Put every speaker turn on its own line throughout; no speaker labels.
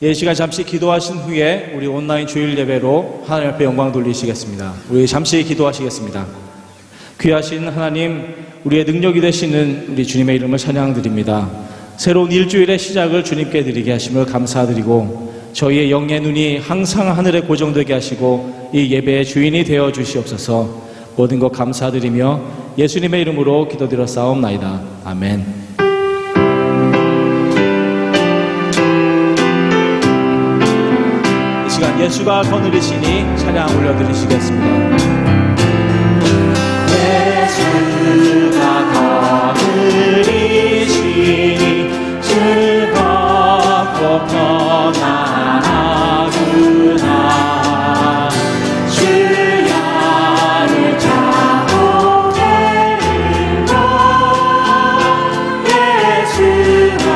이 시간 잠시 기도하신 후에 우리 온라인 주일 예배로 하나님 앞에 영광 돌리시겠습니다. 우리 잠시 기도하시겠습니다. 귀하신 하나님, 우리의 능력이 되시는 우리 주님의 이름을 찬양드립니다. 새로운 일주일의 시작을 주님께 드리게 하심을 감사드리고, 저희의 영의 눈이 항상 하늘에 고정되게 하시고 이 예배의 주인이 되어 주시옵소서. 모든 것 감사드리며 예수님의 이름으로 기도드렸사옵나이다. 아멘. 이 시간 예수가 거느리시니 찬양 올려드리시겠습니다. 예수가 거느리시니 즐겁고 편안하구나. 주야를 잡고 내리며 예수가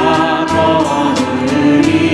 거느리시네.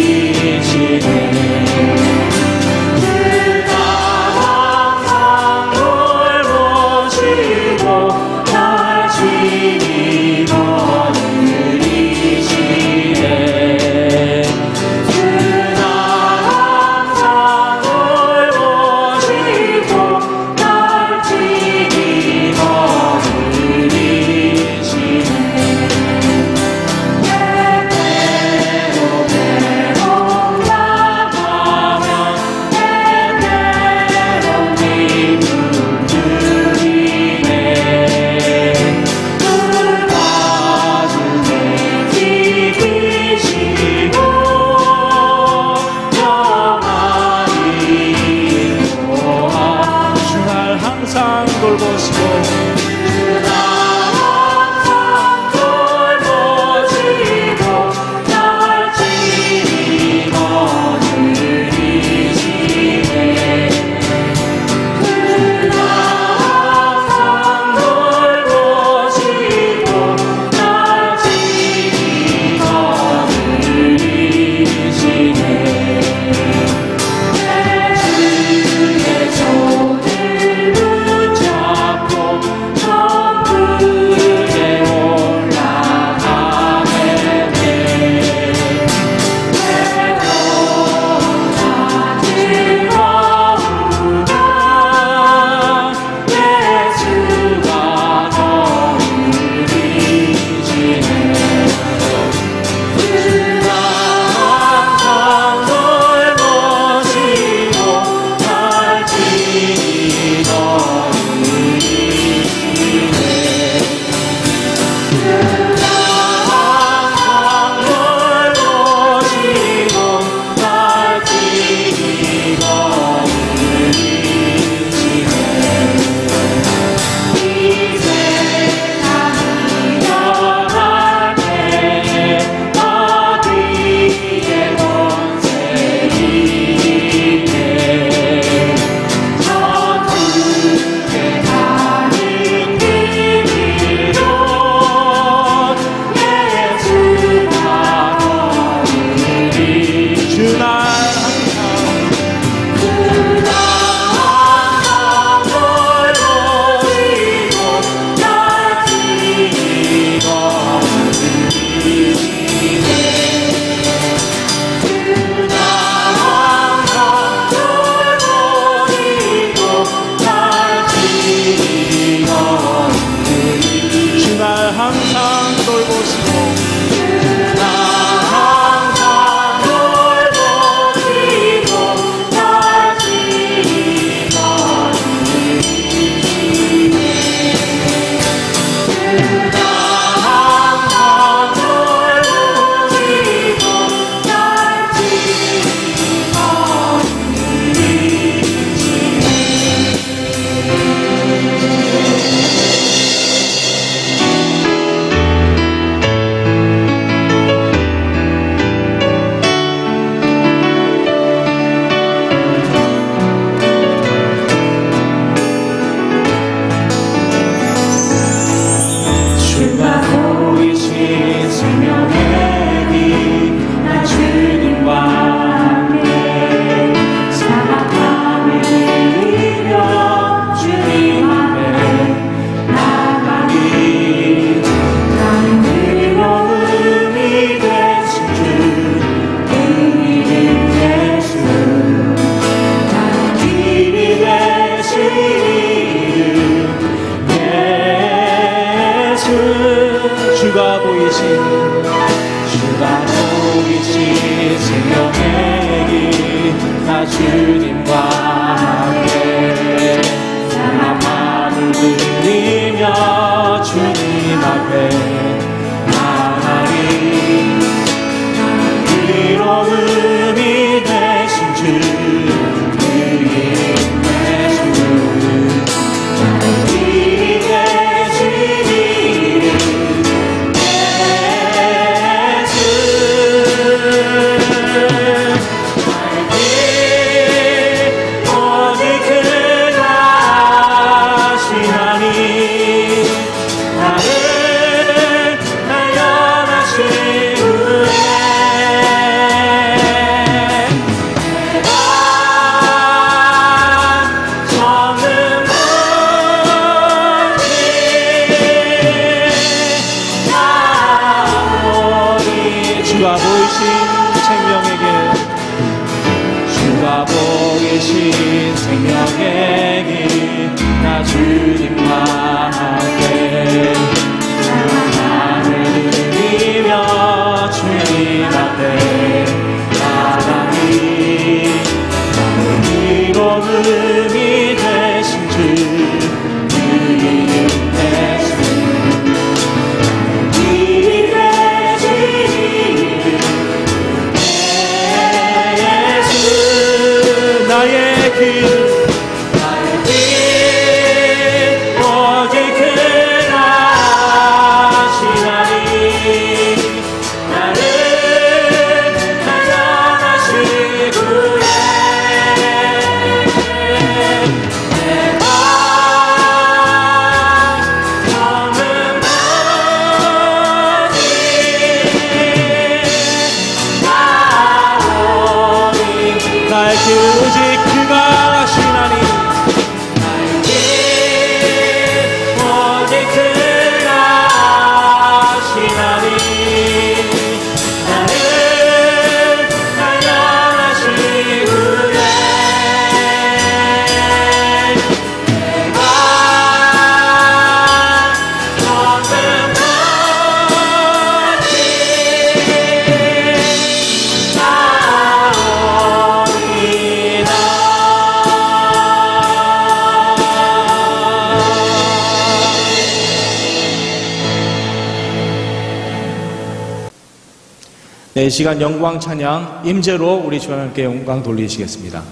이 시간 영광 찬양 임재로 우리 주 하나님께 영광 돌리시겠습니다.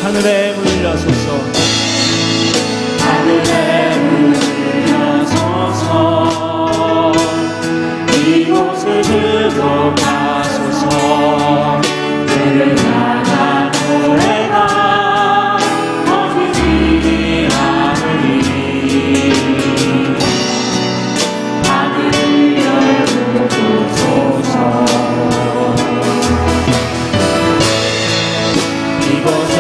하늘에 문을 여소서, 하늘에 문을 여소서, 이곳을 들어가소서. 그를 향한 노래가 퍼지지 않으리. 하늘을 열고 주소서. 이곳에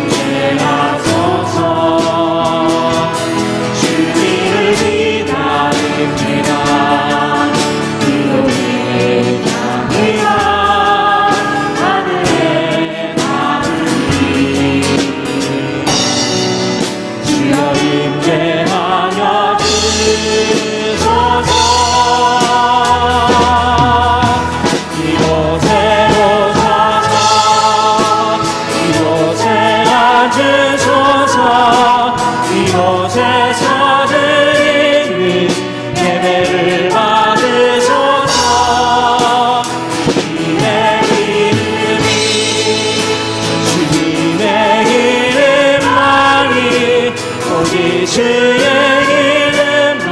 임재하소서. 주님을 기다립니다. 기도의 향이라 하늘에 닿으리. 주여 임재하여 주소서. 이곳에 오셔서 이곳에 앉으소서. 이곳에서 드리는 예배를 받으소서. 주님의 이름이 주님의 이름만이 오직 주의 이름만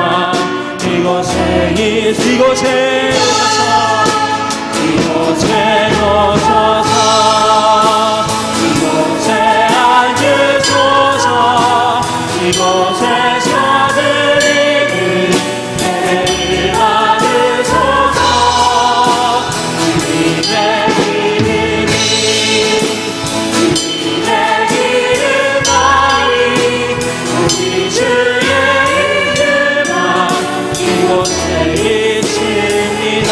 이곳에 오셔서 이곳에 오셔서 이곳에 앉으소서. 이곳에서 드리는 예배를 받으소서. 주님의 이름이 주님의 이름만이 오직 주의 이름만 이곳에 있습니다.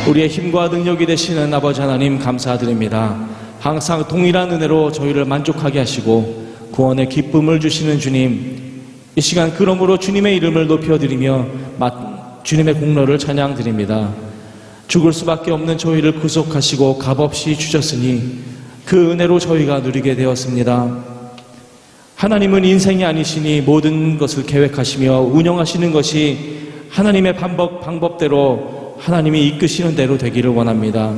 우리의 힘과 능력이 되시는 아버지 하나님 감사드립니다. 항상 동일한 은혜로 저희를 만족하게 하시고 구원의 기쁨을 주시는 주님, 이 시간 그러므로 주님의 이름을 높여드리며 주님의 공로를 찬양드립니다. 죽을 수밖에 없는 저희를 구속하시고 값없이 주셨으니 그 은혜로 저희가 누리게 되었습니다. 하나님은 인생이 아니시니 모든 것을 계획하시며 운영하시는 것이 하나님의 방법대로 하나님이 이끄시는 대로 되기를 원합니다.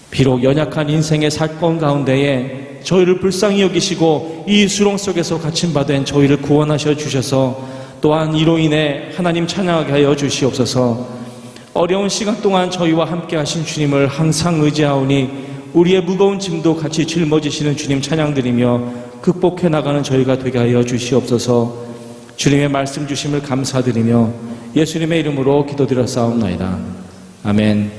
비록 연약한 인생의 사건 가운데에 저희를 불쌍히 여기시고 이 수렁 속에서 갇힌 바 된 저희를 구원하셔 주셔서 또한 이로 인해 하나님 찬양하게 하여 주시옵소서. 어려운 시간 동안 저희와 함께 하신 주님을 항상 의지하오니 우리의 무거운 짐도 같이 짊어지시는 주님 찬양드리며 극복해 나가는 저희가 되게 하여 주시옵소서. 주님의 말씀 주심을 감사드리며 예수님의 이름으로 기도드렸사옵나이다. 아멘.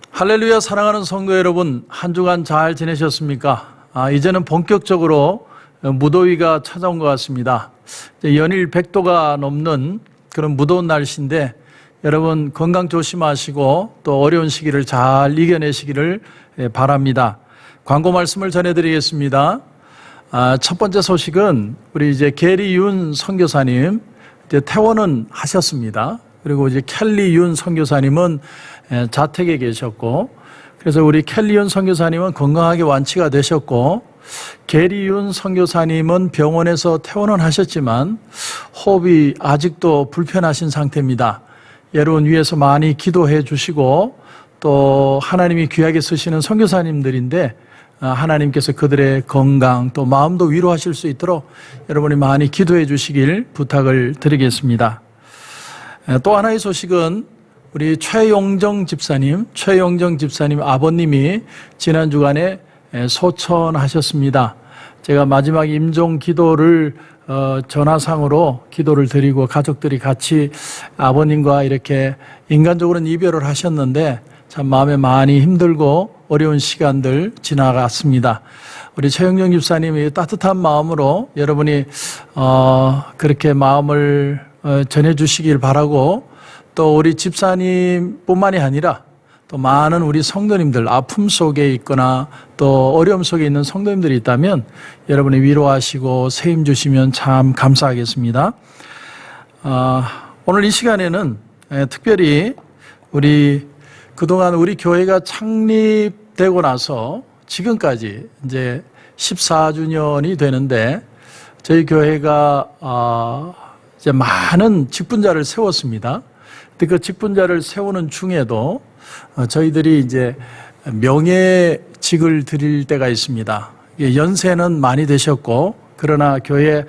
할렐루야. 사랑하는 성도 여러분, 한 주간 잘 지내셨습니까? 이제는 본격적으로 무더위가 찾아온 것 같습니다. 연일 100도가 넘는 그런 무더운 날씨인데 여러분 건강 조심하시고 또 어려운 시기를 잘 이겨내시기를 바랍니다. 광고 말씀을 전해드리겠습니다. 첫 번째 소식은 우리 이제 게리 윤 선교사님 이제 퇴원은 하셨습니다. 그리고 이제 켈리 윤 선교사님은 자택에 계셨고, 그래서 우리 켈리 윤 선교사님은 건강하게 완치가 되셨고, 게리 윤 선교사님은 병원에서 퇴원은 하셨지만 호흡이 아직도 불편하신 상태입니다. 여러분 위해서 많이 기도해 주시고 또 하나님이 귀하게 쓰시는 선교사님들인데 하나님께서 그들의 건강 또 마음도 위로하실 수 있도록 여러분이 많이 기도해 주시길 부탁을 드리겠습니다. 또 하나의 소식은 우리 최용정 집사님 아버님이 지난 주간에 소천하셨습니다. 제가 마지막 임종 기도를 전화상으로 기도를 드리고 가족들이 같이 아버님과 이렇게 인간적으로는 이별을 하셨는데 참 마음에 많이 힘들고 어려운 시간들 지나갔습니다. 우리 최영정 집사님이 따뜻한 마음으로 여러분이 그렇게 마음을 전해주시길 바라고, 또 우리 집사님뿐만이 아니라 또 많은 우리 성도님들 아픔 속에 있거나 또 어려움 속에 있는 성도님들이 있다면 여러분이 위로하시고 세임 주시면 참 감사하겠습니다. 오늘 이 시간에는 특별히 그동안 우리 교회가 창립되고 나서 지금까지 이제 14주년이 되는데 저희 교회가 이제 많은 직분자를 세웠습니다. 근데 그 직분자를 세우는 중에도 저희들이 이제 명예직을 드릴 때가 있습니다. 연세는 많이 되셨고 그러나 교회에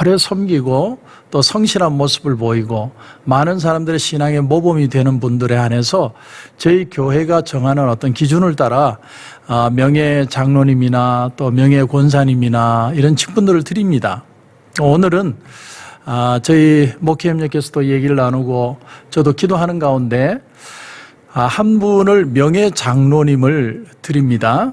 오래 섬기고 또 성실한 모습을 보이고 많은 사람들의 신앙의 모범이 되는 분들에 한해서 저희 교회가 정하는 어떤 기준을 따라 명예 장로님이나 또 명예 권사님이나 이런 직분들을 드립니다. 오늘은 저희 목회협력께서도 얘기를 나누고 저도 기도하는 가운데 한 분을 명예 장로님을 드립니다.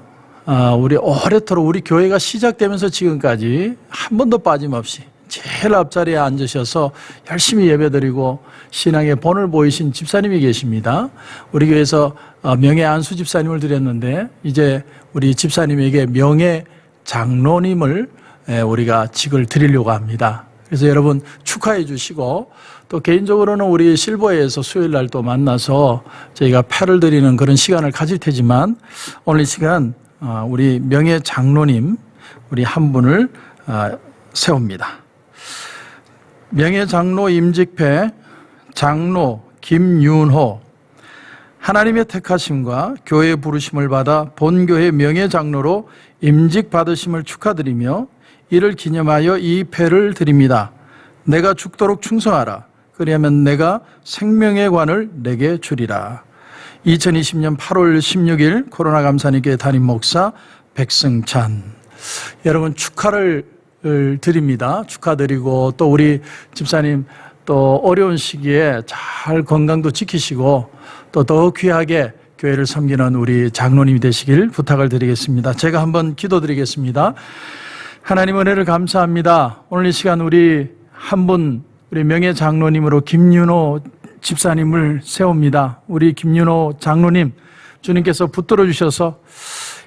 우리 오래도록 우리 교회가 시작되면서 지금까지 한 번도 빠짐없이 제일 앞자리에 앉으셔서 열심히 예배드리고 신앙의 본을 보이신 집사님이 계십니다. 우리 교회에서 명예 안수 집사님을 드렸는데 이제 우리 집사님에게 명예 장로님을 우리가 직을 드리려고 합니다. 그래서 여러분 축하해 주시고 또 개인적으로는 우리 실버에서 수요일 날 또 만나서 저희가 패를 드리는 그런 시간을 가질 테지만 오늘 이 시간 우리 명예 장로님 우리 한 분을 세웁니다. 명예 장로 임직패 장로 김윤호 하나님의 택하심과 교회의 부르심을 받아 본교회 명예 장로로 임직 받으심을 축하드리며 이를 기념하여 이 패를 드립니다. 내가 죽도록 충성하라. 그리하면 내가 생명의 관을 내게 주리라. 2020년 8월 16일 코로나 감사님께 담임 목사 백승찬. 여러분 축하를 드립니다. 축하드리고 또 우리 집사님 또 어려운 시기에 잘 건강도 지키시고 또 더 귀하게 교회를 섬기는 우리 장로님이 되시길 부탁을 드리겠습니다. 제가 한번 기도드리겠습니다. 하나님 은혜를 감사합니다. 오늘 이 시간 우리 한 분 우리 명예 장로님으로 김윤호 집사님을 세웁니다. 우리 김윤호 장로님 주님께서 붙들어 주셔서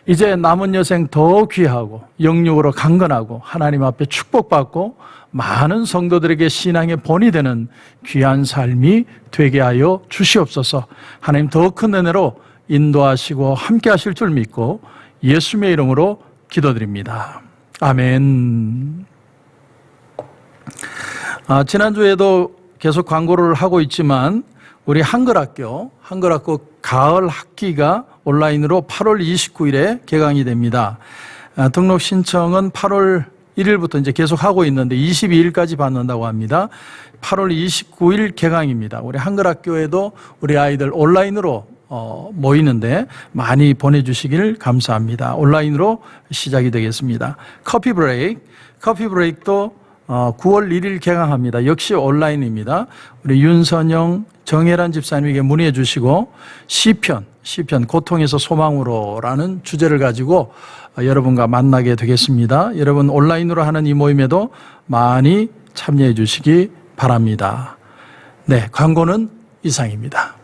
이제 남은 여생 더 귀하고 영육으로 강건하고 하나님 앞에 축복받고 많은 성도들에게 신앙의 본이 되는 귀한 삶이 되게 하여 주시옵소서. 하나님 더 큰 은혜로 인도하시고 함께 하실 줄 믿고 예수님의 이름으로 기도드립니다. 아멘. 지난주에도 계속 광고를 하고 있지만 우리 한글학교 가을 학기가 온라인으로 8월 29일에 개강이 됩니다. 등록 신청은 8월 1일부터 이제 계속 하고 있는데 22일까지 받는다고 합니다. 8월 29일 개강입니다. 우리 한글학교에도 우리 아이들 온라인으로 모이는데 많이 보내주시길 감사합니다. 온라인으로 시작이 되겠습니다. 커피 브레이크도 9월 1일 개강합니다. 역시 온라인입니다. 우리 윤선영, 정혜란 집사님에게 문의해 주시고 시편 고통에서 소망으로라는 주제를 가지고 여러분과 만나게 되겠습니다. 여러분 온라인으로 하는 이 모임에도 많이 참여해 주시기 바랍니다. 네, 광고는 이상입니다.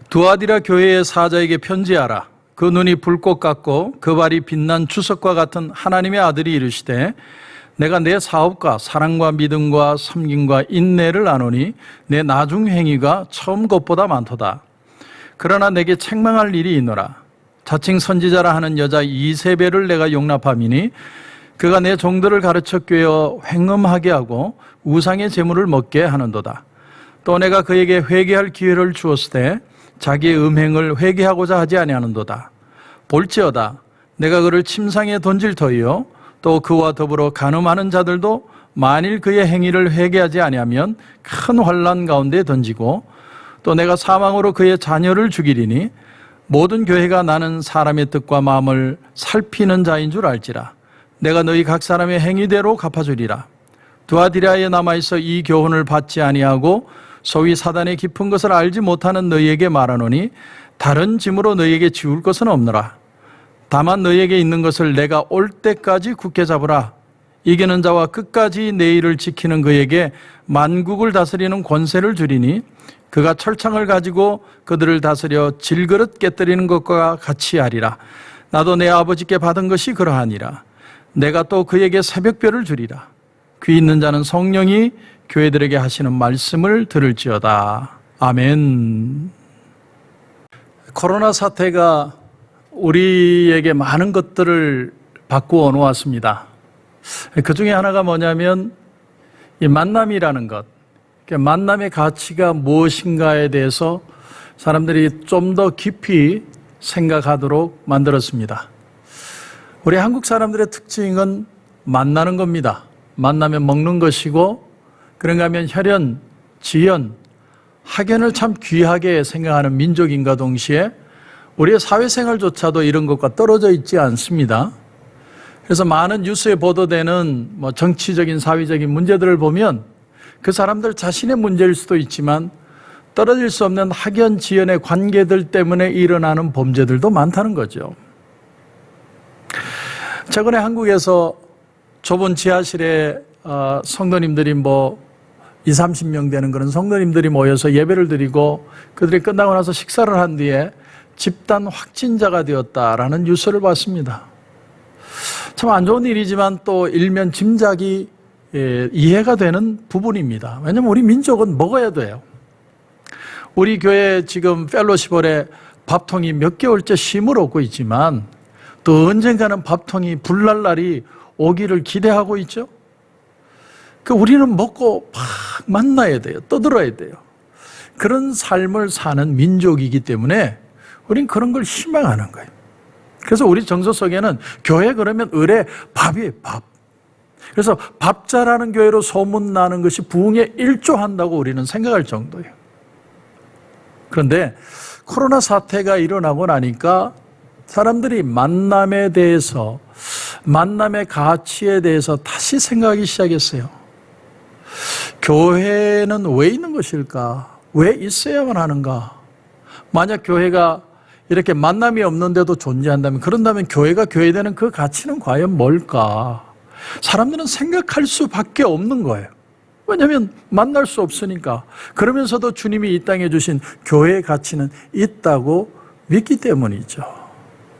두아디라 교회의 사자에게 편지하라. 그 눈이 불꽃 같고 그 발이 빛난 주석과 같은 하나님의 아들이 이르시되 내가 내 사업과 사랑과 믿음과 섬김과 인내를 아노니 내 나중 행위가 처음 것보다 많도다. 그러나 내게 책망할 일이 있노라. 자칭 선지자라 하는 여자 이세벨을 내가 용납함이니 그가 내 종들을 가르쳐 꿰어 횡음하게 하고 우상의 재물을 먹게 하는도다. 또 내가 그에게 회개할 기회를 주었을 때 자기의 음행을 회개하고자 하지 아니하는도다. 볼지어다 내가 그를 침상에 던질 터이요 또 그와 더불어 간음하는 자들도 만일 그의 행위를 회개하지 아니하면 큰 환난 가운데 던지고 또 내가 사망으로 그의 자녀를 죽이리니 모든 교회가 나는 사람의 뜻과 마음을 살피는 자인 줄 알지라. 내가 너희 각 사람의 행위대로 갚아주리라. 두아디라에 남아있어 이 교훈을 받지 아니하고 소위 사단의 깊은 것을 알지 못하는 너희에게 말하노니 다른 짐으로 너희에게 지울 것은 없노라. 다만 너희에게 있는 것을 내가 올 때까지 굳게 잡으라. 이기는 자와 끝까지 내일을 지키는 그에게 만국을 다스리는 권세를 주리니 그가 철창을 가지고 그들을 다스려 질그릇 깨뜨리는 것과 같이 하리라. 나도 내 아버지께 받은 것이 그러하니라. 내가 또 그에게 새벽별을 주리라. 귀 있는 자는 성령이 교회들에게 하시는 말씀을 들을지어다. 아멘. 코로나 사태가 우리에게 많은 것들을 바꾸어 놓았습니다. 그 중에 하나가 뭐냐면 이 만남이라는 것, 만남의 가치가 무엇인가에 대해서 사람들이 좀 더 깊이 생각하도록 만들었습니다. 우리 한국 사람들의 특징은 만나는 겁니다. 만나면 먹는 것이고, 그런가 하면 혈연, 지연, 학연을 참 귀하게 생각하는 민족인가 동시에 우리의 사회생활조차도 이런 것과 떨어져 있지 않습니다. 그래서 많은 뉴스에 보도되는 정치적인 사회적인 문제들을 보면 그 사람들 자신의 문제일 수도 있지만 떨어질 수 없는 학연, 지연의 관계들 때문에 일어나는 범죄들도 많다는 거죠. 최근에 한국에서 좁은 지하실에 성도님들이 20, 30명 되는 그런 성도님들이 모여서 예배를 드리고 그들이 끝나고 나서 식사를 한 뒤에 집단 확진자가 되었다라는 뉴스를 봤습니다. 참 안 좋은 일이지만 또 일면 짐작이 이해가 되는 부분입니다. 왜냐하면 우리 민족은 먹어야 돼요. 우리 교회 지금 펠로시볼에 밥통이 몇 개월째 쉼을 얻고 있지만 또 언젠가는 밥통이 불날 날이 오기를 기대하고 있죠. 우리는 먹고 막 만나야 돼요. 떠들어야 돼요. 그런 삶을 사는 민족이기 때문에 우린 그런 걸 희망하는 거예요. 그래서 우리 정서 속에는 교회 그러면 을에 밥이에요, 밥. 그래서 밥 잘하는 교회로 소문나는 것이 부흥에 일조한다고 우리는 생각할 정도예요. 그런데 코로나 사태가 일어나고 나니까 사람들이 만남에 대해서, 만남의 가치에 대해서 다시 생각하기 시작했어요. 교회는 왜 있는 것일까? 왜 있어야만 하는가? 만약 교회가 이렇게 만남이 없는데도 존재한다면, 그런다면 교회가 교회되는 그 가치는 과연 뭘까? 사람들은 생각할 수밖에 없는 거예요. 왜냐하면 만날 수 없으니까. 그러면서도 주님이 이 땅에 주신 교회의 가치는 있다고 믿기 때문이죠.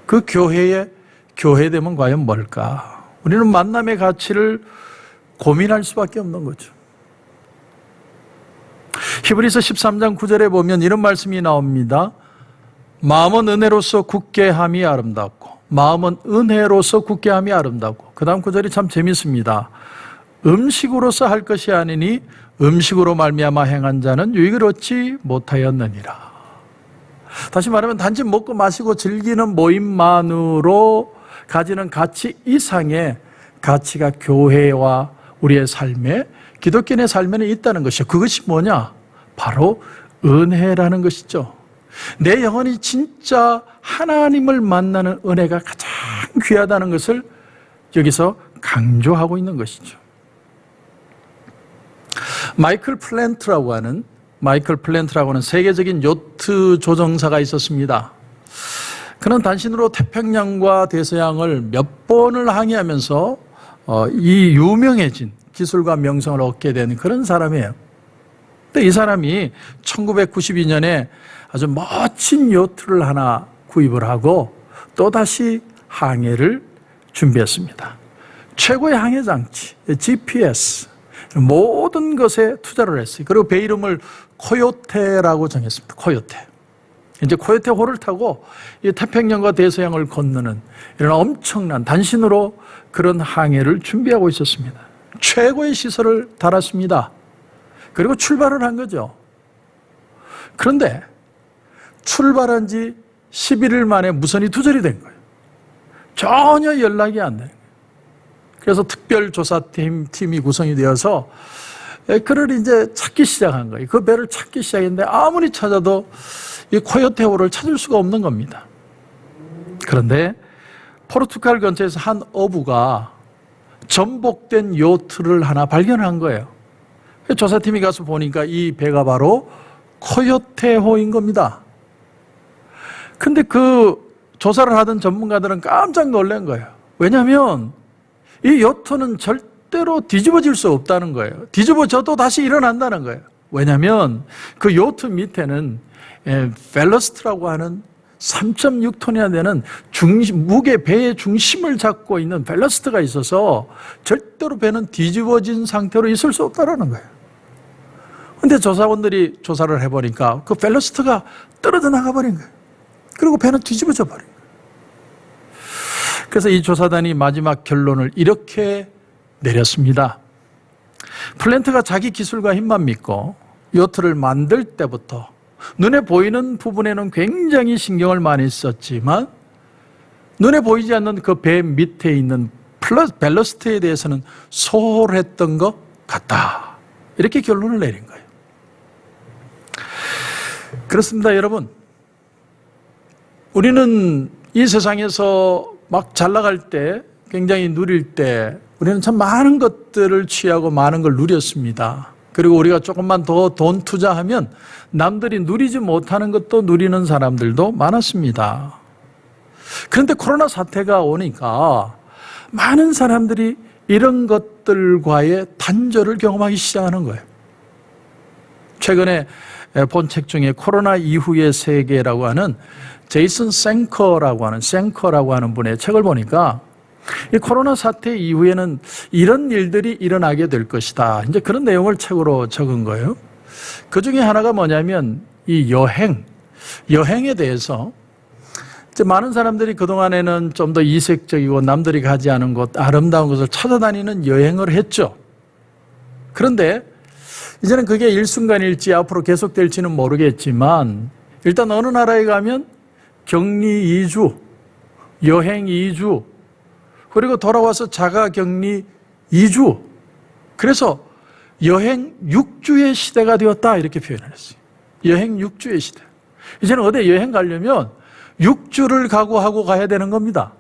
그 교회의 교회됨은 과연 뭘까? 우리는 만남의 가치를 고민할 수밖에 없는 거죠. 히브리서 13장 9절에 보면 이런 말씀이 나옵니다. 마음은 은혜로서 굳게 함이 아름답고, 마음은 은혜로서 굳게 함이 아름답고. 그 다음 구절이 참 재밌습니다. 음식으로서 할 것이 아니니 음식으로 말미암아 행한 자는 유익을 얻지 못하였느니라. 다시 말하면 단지 먹고 마시고 즐기는 모임만으로 가지는 가치 이상의 가치가 교회와 우리의 삶에, 기독교인의 삶에는 있다는 것이죠. 그것이 뭐냐? 바로 은혜라는 것이죠. 내 영혼이 진짜 하나님을 만나는 은혜가 가장 귀하다는 것을 여기서 강조하고 있는 것이죠. 마이클 플랜트라고 하는 세계적인 요트 조종사가 있었습니다. 그는 단신으로 태평양과 대서양을 몇 번을 항해하면서 이 유명해진 기술과 명성을 얻게 된 그런 사람이에요. 근데 이 사람이 1992년에 아주 멋진 요트를 하나 구입을 하고 또다시 항해를 준비했습니다. 최고의 항해 장치, GPS, 모든 것에 투자를 했어요. 그리고 배 이름을 코요테라고 정했습니다. 코요테. 이제 코요테 호를 타고 이 태평양과 대서양을 건너는 이런 엄청난 단신으로 그런 항해를 준비하고 있었습니다. 최고의 시설을 달았습니다. 그리고 출발을 한 거죠. 그런데 출발한 지 11일 만에 무선이 두절이 된 거예요. 전혀 연락이 안 되는 거예요. 그래서 특별조사팀이 구성이 되어서 그를 이제 찾기 시작한 거예요. 그 배를 찾기 시작했는데 아무리 찾아도 이 코요테호를 찾을 수가 없는 겁니다. 그런데 포르투갈 근처에서 한 어부가 전복된 요트를 하나 발견한 거예요. 조사팀이 가서 보니까 이 배가 바로 코요테호인 겁니다. 근데 그 조사를 하던 전문가들은 깜짝 놀란 거예요. 왜냐하면 이 요트는 절대 절대로 뒤집어질 수 없다는 거예요. 뒤집어져도 다시 일어난다는 거예요. 왜냐하면 그 요트 밑에는 벨러스트라고 하는 3.6톤이나 되는 무게 배의 중심을 잡고 있는 벨러스트가 있어서 절대로 배는 뒤집어진 상태로 있을 수 없다는 거예요. 그런데 조사원들이 조사를 해보니까 그 벨러스트가 떨어져 나가버린 거예요. 그리고 배는 뒤집어져 버린 거예요. 그래서 이 조사단이 마지막 결론을 이렇게 내렸습니다. 플랜트가 자기 기술과 힘만 믿고 요트를 만들 때부터 눈에 보이는 부분에는 굉장히 신경을 많이 썼지만 눈에 보이지 않는 그 배 밑에 있는 벨러스트에 대해서는 소홀했던 것 같다. 이렇게 결론을 내린 거예요. 그렇습니다, 여러분. 우리는 이 세상에서 막 잘 나갈 때, 굉장히 누릴 때 우리는 참 많은 것들을 취하고 많은 걸 누렸습니다. 그리고 우리가 조금만 더 돈 투자하면 남들이 누리지 못하는 것도 누리는 사람들도 많았습니다. 그런데 코로나 사태가 오니까 많은 사람들이 이런 것들과의 단절을 경험하기 시작하는 거예요. 최근에 본 책 중에 코로나 이후의 세계라고 하는 제이슨 생커라고 하는 분의 책을 보니까 이 코로나 사태 이후에는 이런 일들이 일어나게 될 것이다. 이제 그런 내용을 책으로 적은 거예요. 그 중에 하나가 뭐냐면 이 여행에 대해서 이제 많은 사람들이 그동안에는 좀 더 이색적이고 남들이 가지 않은 곳, 아름다운 곳을 찾아다니는 여행을 했죠. 그런데 이제는 그게 일순간일지 앞으로 계속될지는 모르겠지만 일단 어느 나라에 가면 격리 2주, 여행 2주, 그리고 돌아와서 자가격리 2주. 그래서 여행 6주의 시대가 되었다 이렇게 표현을 했어요. 여행 6주의 시대. 이제는 어디 여행 가려면 6주를 각오하고 가야 되는 겁니다.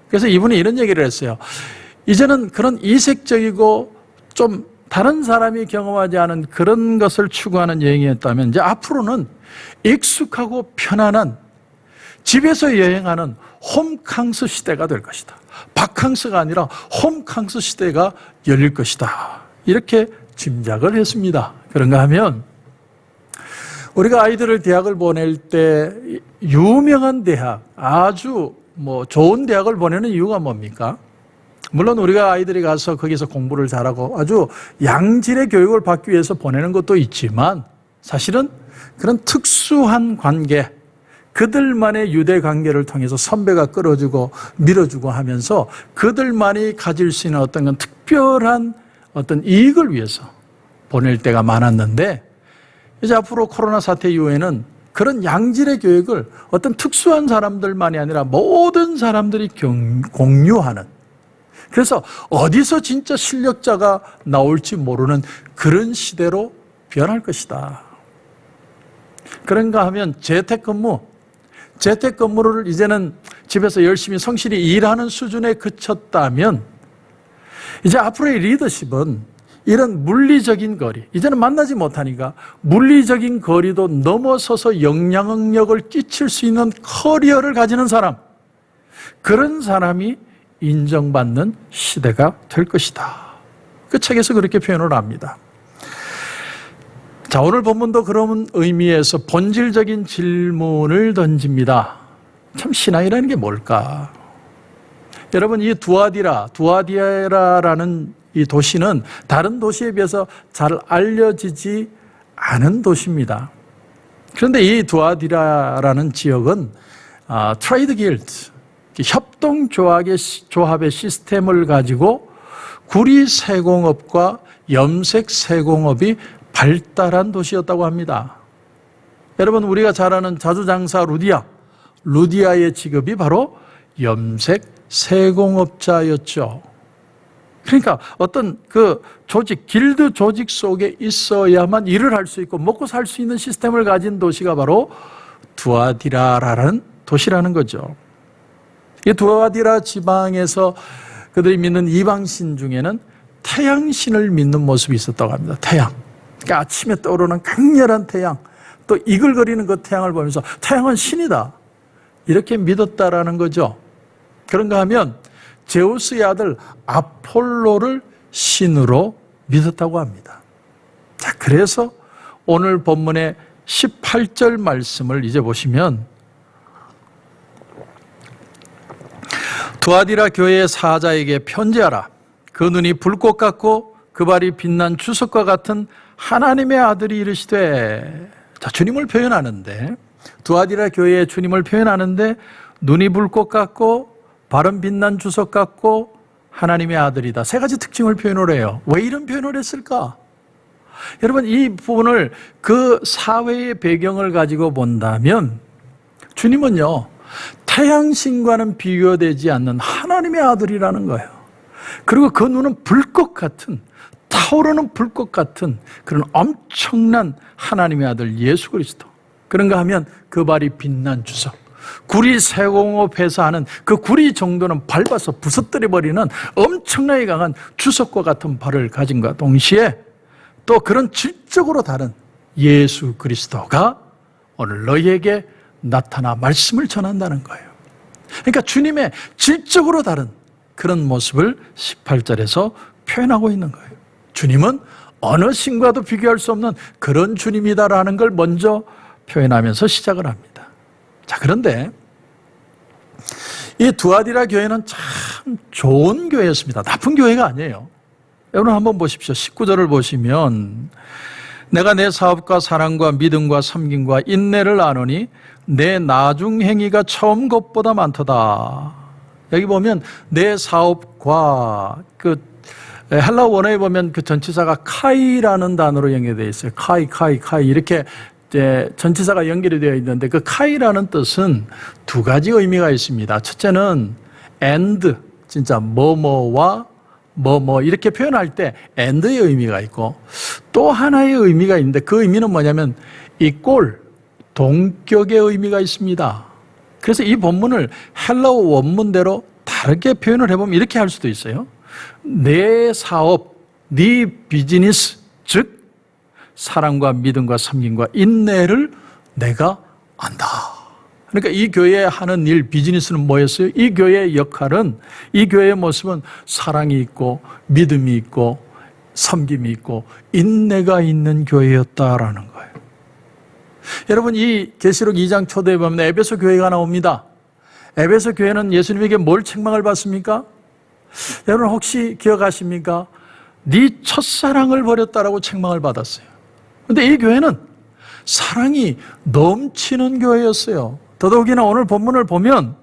그래서 이분이 이런 얘기를 했어요. 이제는 그런 이색적이고 좀 다른 사람이 경험하지 않은 그런 것을 추구하는 여행이었다면 이제 앞으로는 익숙하고 편안한 집에서 여행하는 홈캉스 시대가 될 것이다. 바캉스가 아니라 홈캉스 시대가 열릴 것이다. 이렇게 짐작을 했습니다. 그런가 하면 우리가 아이들을 대학을 보낼 때 유명한 대학, 아주 좋은 대학을 보내는 이유가 뭡니까? 물론 우리가 아이들이 가서 거기서 공부를 잘하고 아주 양질의 교육을 받기 위해서 보내는 것도 있지만 사실은 그런 특수한 관계, 그들만의 유대 관계를 통해서 선배가 끌어주고 밀어주고 하면서 그들만이 가질 수 있는 어떤 특별한 어떤 이익을 위해서 보낼 때가 많았는데 이제 앞으로 코로나 사태 이후에는 그런 양질의 교육을 어떤 특수한 사람들만이 아니라 모든 사람들이 공유하는, 그래서 어디서 진짜 실력자가 나올지 모르는 그런 시대로 변할 것이다. 그런가 하면 재택근무를 이제는 집에서 열심히 성실히 일하는 수준에 그쳤다면 이제 앞으로의 리더십은 이런 물리적인 거리, 이제는 만나지 못하니까 물리적인 거리도 넘어서서 영향력을 끼칠 수 있는 커리어를 가지는 사람, 그런 사람이 인정받는 시대가 될 것이다. 그 책에서 그렇게 표현을 합니다. 자, 오늘 본문도 그런 의미에서 본질적인 질문을 던집니다. 참 신앙이라는 게 뭘까? 여러분, 이 두아디라라는 이 도시는 다른 도시에 비해서 잘 알려지지 않은 도시입니다. 그런데 이 두아디라라는 지역은 트레이드 길드, 협동조합의 시스템을 가지고 구리 세공업과 염색 세공업이 발달한 도시였다고 합니다. 여러분, 우리가 잘 아는 자주장사 루디아의 직업이 바로 염색 세공업자였죠. 그러니까 어떤 그 조직, 길드 조직 속에 있어야만 일을 할 수 있고 먹고 살 수 있는 시스템을 가진 도시가 바로 두아디라라는 도시라는 거죠. 이 두아디라 지방에서 그들이 믿는 이방신 중에는 태양신을 믿는 모습이 있었다고 합니다. 태양. 그러니까 아침에 떠오르는 강렬한 태양, 또 이글거리는 그 태양을 보면서 태양은 신이다, 이렇게 믿었다라는 거죠. 그런가 하면 제우스의 아들 아폴로를 신으로 믿었다고 합니다. 자, 그래서 오늘 본문의 18절 말씀을 이제 보시면 두아디라 교회의 사자에게 편지하라. 그 눈이 불꽃 같고 그 발이 빛난 주석과 같은 하나님의 아들이 이르시되, 자, 주님을 표현하는데, 두아디라 교회의 주님을 표현하는데 눈이 불꽃 같고 발은 빛난 주석 같고 하나님의 아들이다. 세 가지 특징을 표현을 해요. 왜 이런 표현을 했을까? 여러분, 이 부분을 그 사회의 배경을 가지고 본다면 주님은요, 태양신과는 비교되지 않는 하나님의 아들이라는 거예요. 그리고 그 눈은 불꽃 같은, 타오르는 불꽃 같은 그런 엄청난 하나님의 아들 예수 그리스도. 그런가 하면 그 발이 빛난 주석, 구리 세공업해서 하는 그 구리 정도는 밟아서 부서뜨려버리는 엄청나게 강한 주석과 같은 발을 가진과 동시에 또 그런 질적으로 다른 예수 그리스도가 오늘 너희에게 나타나 말씀을 전한다는 거예요. 그러니까 주님의 질적으로 다른 그런 모습을 18절에서 표현하고 있는 거예요. 주님은 어느 신과도 비교할 수 없는 그런 주님이다라는 걸 먼저 표현하면서 시작을 합니다. 자, 그런데 이 두아디라 교회는 참 좋은 교회였습니다. 나쁜 교회가 아니에요. 여러분 한번 보십시오. 19절을 보시면 내가 내 사업과 사랑과 믿음과 섬김과 인내를 아노니 내 나중 행위가 처음 것보다 많도다. 여기 보면 내 사업과 그 헬라어 원어에 보면 그 전치사가 카이라는 단어로 연결되어 있어요. 카이 이렇게 이제 전치사가 연결이 되어 있는데 그 카이라는 뜻은 두 가지 의미가 있습니다. 첫째는 and, 진짜 뭐뭐와 뭐뭐 이렇게 표현할 때 and의 의미가 있고 또 하나의 의미가 있는데 그 의미는 뭐냐면 equal, 동격의 의미가 있습니다. 그래서 이 본문을 헬라어 원문대로 다르게 표현을 해보면 이렇게 할 수도 있어요. 내 사업, 네 비즈니스, 즉 사랑과 믿음과 섬김과 인내를 내가 안다. 그러니까 이 교회에 하는 일, 비즈니스는 뭐였어요? 이 교회의 역할은, 이 교회의 모습은 사랑이 있고 믿음이 있고 섬김이 있고 인내가 있는 교회였다라는 거예요. 여러분, 이 계시록 2장 초대에 보면 에베소 교회가 나옵니다. 에베소 교회는 예수님에게 뭘 책망을 받습니까? 여러분 혹시 기억하십니까? 네 첫사랑을 버렸다라고 책망을 받았어요. 그런데 이 교회는 사랑이 넘치는 교회였어요. 더더욱이나 오늘 본문을 보면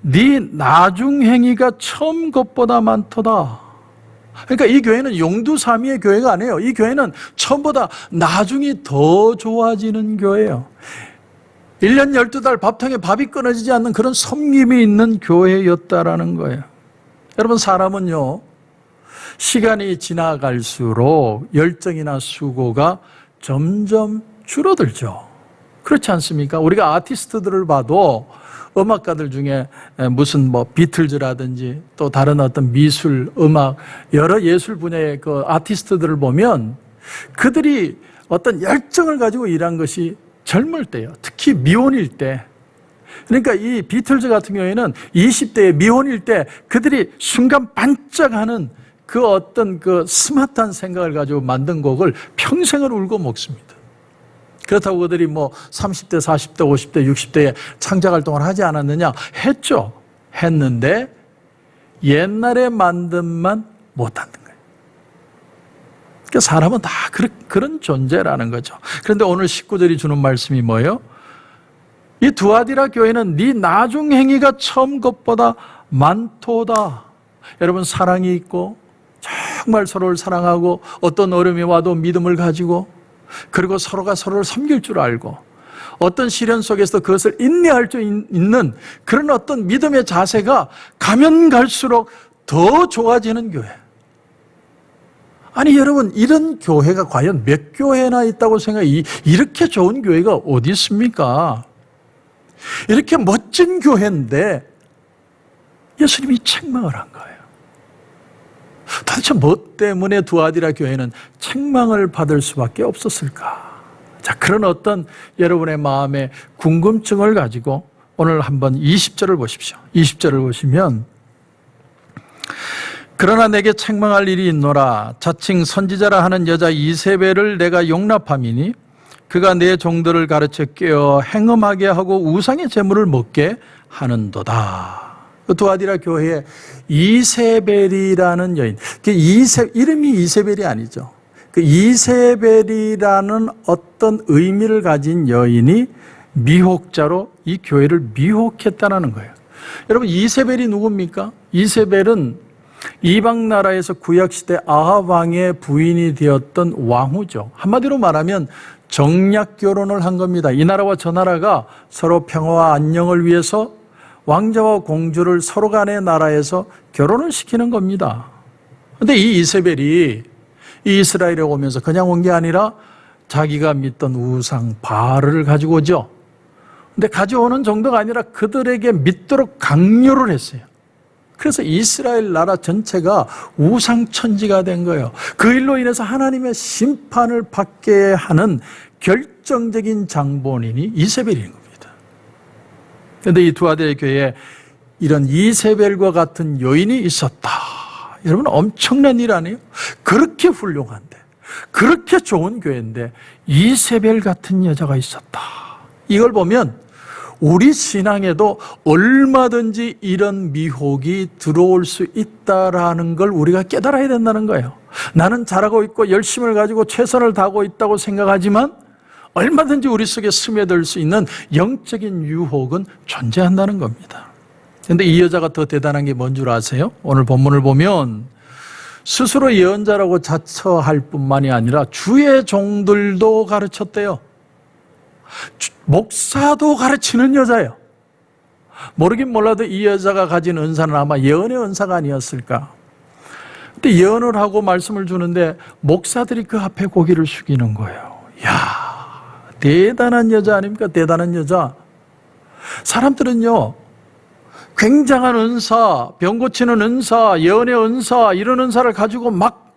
네 나중 행위가 처음 것보다 많도다. 그러니까 이 교회는 용두사미의 교회가 아니에요. 이 교회는 처음보다 나중이 더 좋아지는 교회예요. 1년 12달 밥통에 밥이 끊어지지 않는 그런 섬김이 있는 교회였다라는 거예요. 여러분, 사람은요, 시간이 지나갈수록 열정이나 수고가 점점 줄어들죠. 그렇지 않습니까? 우리가 아티스트들을 봐도 음악가들 중에 무슨 뭐 비틀즈라든지 또 다른 어떤 미술, 음악, 여러 예술 분야의 그 아티스트들을 보면 그들이 어떤 열정을 가지고 일한 것이 젊을 때요. 특히 미혼일 때. 그러니까 이 비틀즈 같은 경우에는 20대의 미혼일 때 그들이 순간 반짝하는 그 어떤 그 스마트한 생각을 가지고 만든 곡을 평생을 울고 먹습니다. 그렇다고 그들이 뭐 30대, 40대, 50대, 60대에 창작 활동을 하지 않았느냐? 했죠. 했는데 옛날에 만든만 못하는 거예요. 그러니까 사람은 다 그런 존재라는 거죠. 그런데 오늘 19절이 주는 말씀이 뭐예요? 이 두아디라 교회는 네 나중 행위가 처음 것보다 많도다. 여러분, 사랑이 있고 정말 서로를 사랑하고 어떤 어려움이 와도 믿음을 가지고 그리고 서로가 서로를 섬길 줄 알고 어떤 시련 속에서 그것을 인내할 수 있는 그런 어떤 믿음의 자세가 가면 갈수록 더 좋아지는 교회. 아니 여러분, 이런 교회가 과연 몇 교회나 있다고 생각해? 이렇게 좋은 교회가 어디 있습니까? 이렇게 멋진 교회인데 예수님이 책망을 한 거예요. 도대체 뭐 때문에 두아디라 교회는 책망을 받을 수밖에 없었을까? 자, 그런 어떤 여러분의 마음의 궁금증을 가지고 오늘 한번 20절을 보십시오. 20절을 보시면 그러나 내게 책망할 일이 있노라. 자칭 선지자라 하는 여자 이세벨을 내가 용납함이니 그가 내 종들을 가르쳐 깨어 행음하게 하고 우상의 제물을 먹게 하는도다. 그 두아디라 교회에 이세벨이라는 여인, 이름이 이세벨이 아니죠. 그 이세벨이라는 어떤 의미를 가진 여인이 미혹자로 이 교회를 미혹했다는 거예요. 여러분, 이세벨이 누굽니까? 이세벨은 이방 나라에서 구약시대 아합 왕의 부인이 되었던 왕후죠. 한마디로 말하면 정략 결혼을 한 겁니다. 이 나라와 저 나라가 서로 평화와 안녕을 위해서 왕자와 공주를 서로 간의 나라에서 결혼을 시키는 겁니다. 그런데 이 이세벨이 이 이스라엘에 오면서 그냥 온 게 아니라 자기가 믿던 우상 바알을 가지고 오죠. 근데 가져오는 정도가 아니라 그들에게 믿도록 강요를 했어요. 그래서 이스라엘 나라 전체가 우상천지가 된 거예요. 그 일로 인해서 하나님의 심판을 받게 하는 결정적인 장본인이 이세벨인 겁니다. 그런데 이 두아디라 교회에 이런 이세벨과 같은 여인이 있었다. 여러분, 엄청난 일 아니에요? 그렇게 훌륭한데, 그렇게 좋은 교회인데 이세벨 같은 여자가 있었다. 이걸 보면 우리 신앙에도 얼마든지 이런 미혹이 들어올 수 있다라는 걸 우리가 깨달아야 된다는 거예요. 나는 잘하고 있고 열심을 가지고 최선을 다하고 있다고 생각하지만 얼마든지 우리 속에 스며들 수 있는 영적인 유혹은 존재한다는 겁니다. 그런데 이 여자가 더 대단한 게 뭔 줄 아세요? 오늘 본문을 보면 스스로 예언자라고 자처할 뿐만이 아니라 주의 종들도 가르쳤대요. 목사도 가르치는 여자예요. 모르긴 몰라도 이 여자가 가진 은사는 아마 예언의 은사가 아니었을까. 근데 예언을 하고 말씀을 주는데 목사들이 그 앞에 고개를 숙이는 거예요. 이야, 대단한 여자 아닙니까? 대단한 여자. 사람들은요, 굉장한 은사, 병 고치는 은사, 예언의 은사, 이런 은사를 가지고 막